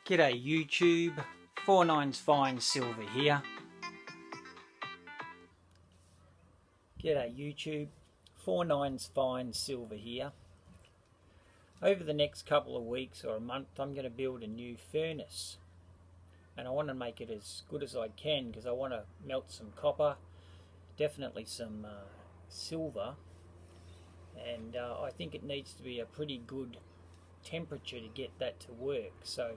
G'day YouTube, 49's Fine Silver here. G'day YouTube, 49's Fine Silver here. Over the next couple of weeks or a month I'm going to build a new furnace. And I want to make it as good as I can because I want to melt some copper, definitely some silver. And I think it needs to be a pretty good temperature to get that to work. So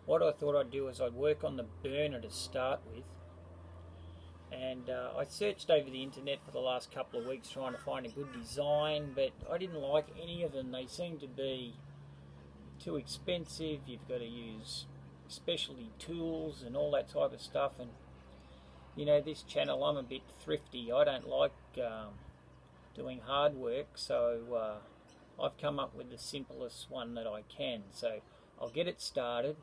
what I thought I'd do is I'd work on the burner to start with, and I searched over the internet for the last couple of weeks trying to find a good design, but I didn't like any of them. They seem to be too expensive. You've got to use specialty tools and all that type of stuff, and you know, this channel, I'm a bit thrifty. I don't like doing hard work, so I've come up with the simplest one that I can. So I'll get it started.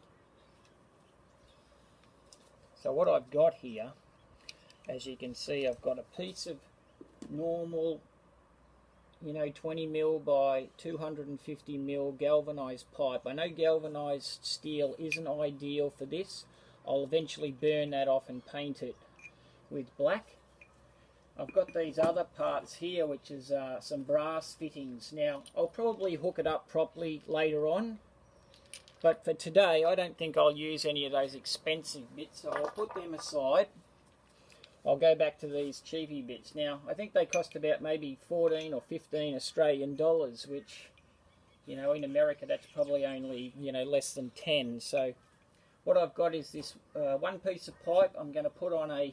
So what I've got here, as you can see, I've got a piece of normal, 20mm by 250mm galvanized pipe. I know galvanized steel isn't ideal for this. I'll eventually burn that off and paint it with black. I've got these other parts here, which is some brass fittings. Now, I'll probably hook it up properly later on, but for today I don't think I'll use any of those expensive bits, so I'll put them aside. I'll go back to these cheapy bits. Now, I think they cost about maybe 14 or 15 Australian dollars, which, in America that's probably only, less than 10. So what I've got is this one piece of pipe. I'm going to put on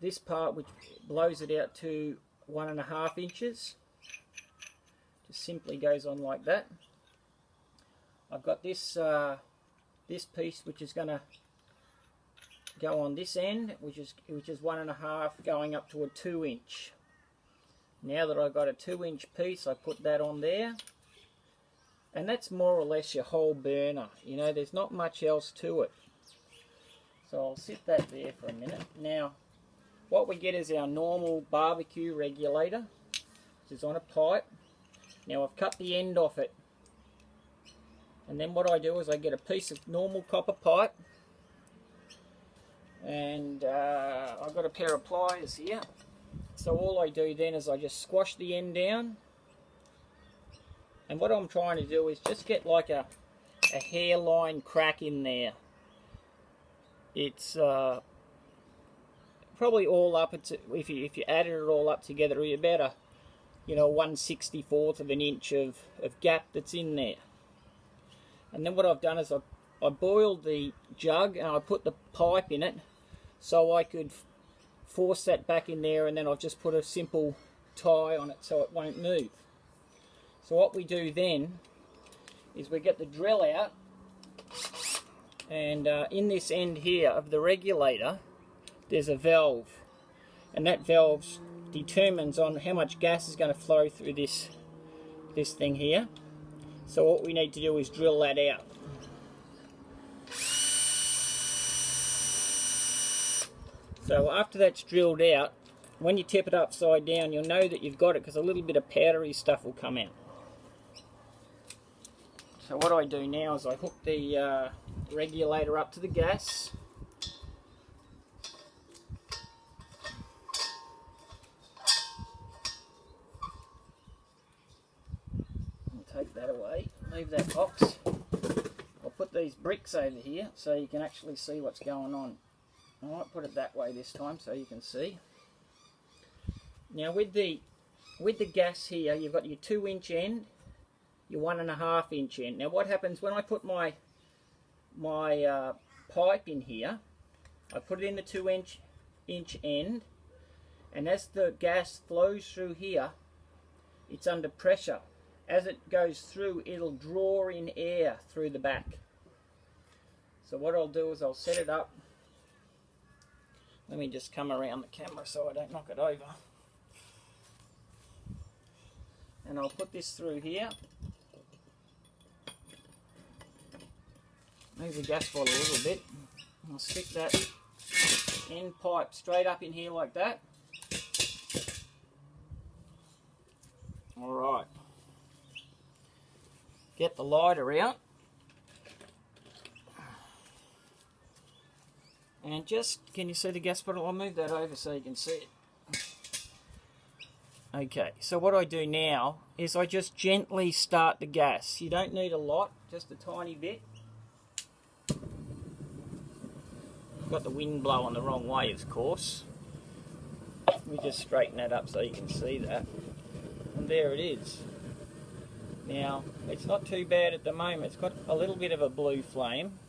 this part, which blows it out to 1.5 inches. Just simply goes on like that. I've got this this piece which is going to go on this end, which is 1.5 going up to a 2-inch. Now that I've got a 2-inch piece, I put that on there, and that's more or less your whole burner. There's not much else to it. So I'll sit that there for a minute. Now, what we get is our normal barbecue regulator, which is on a pipe. Now I've cut the end off it, and then what I do is I get a piece of normal copper pipe, and I've got a pair of pliers here. So all I do then is I just squash the end down, and what I'm trying to do is just get like a hairline crack in there. It's probably all up, if you added it all up together, it'll be about a 1/64 of an inch of gap that's in there. And then what I've done is I boiled the jug and I put the pipe in it so I could force that back in there, and then I've just put a simple tie on it so it won't move. So what we do then is we get the drill out, and in this end here of the regulator there's a valve, and that valve determines on how much gas is going to flow through this thing here. So what we need to do is drill that out. So after that's drilled out, when you tip it upside down, you'll know that you've got it because a little bit of powdery stuff will come out. So what I do now is I hook the regulator up to the gas. Take that away, leave that box. I'll put these bricks over here so you can actually see what's going on. I might put it that way this time so you can see. Now with the gas here, you've got your 2-inch end, your 1.5 inch end. Now what happens when I put my pipe in here, I put it in the 2-inch end, and as the gas flows through here, it's under pressure. As it goes through, it'll draw in air through the back. So what I'll do is I'll set it up. Let me just come around the camera so I don't knock it over. And I'll put this through here. Move the gas bottle a little bit. I'll stick that end pipe straight up in here like that. Alright. Get the lighter out. And just, can you see the gas bottle? I'll move that over so you can see it. Okay, so what I do now is I just gently start the gas. You don't need a lot, just a tiny bit. Got the wind blowing the wrong way, of course. Let me just straighten that up so you can see that. And there it is. Now, it's not too bad at the moment. It's got a little bit of a blue flame.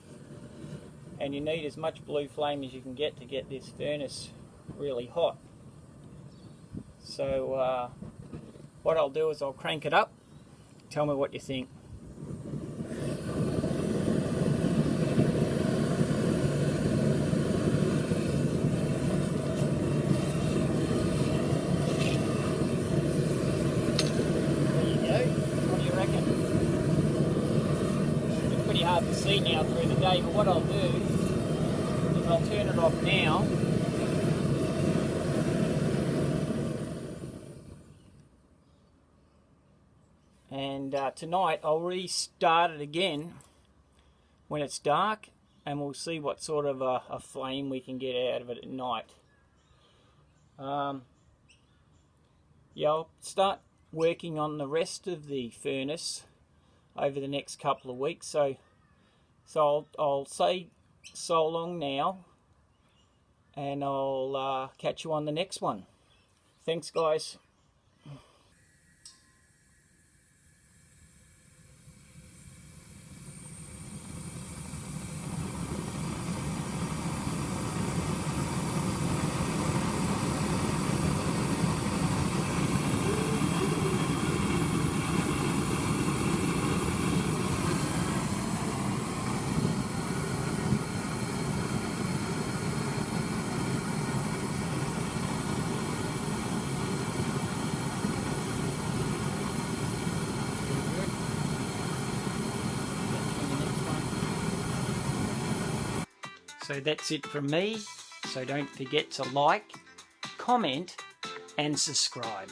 And you need as much blue flame as you can get to get this furnace really hot. So what I'll do is I'll crank it up. Tell me what you think. There you go. What do you reckon? It's pretty hard to see now through the day, but what I'll do is I'll turn it off now. And tonight I'll restart it again when it's dark, and we'll see what sort of a flame we can get out of it at night. Yeah, I'll start working on the rest of the furnace over the next couple of weeks. So I'll say so long now, and I'll catch you on the next one. Thanks, guys. So that's it from me. So don't forget to like, comment and subscribe.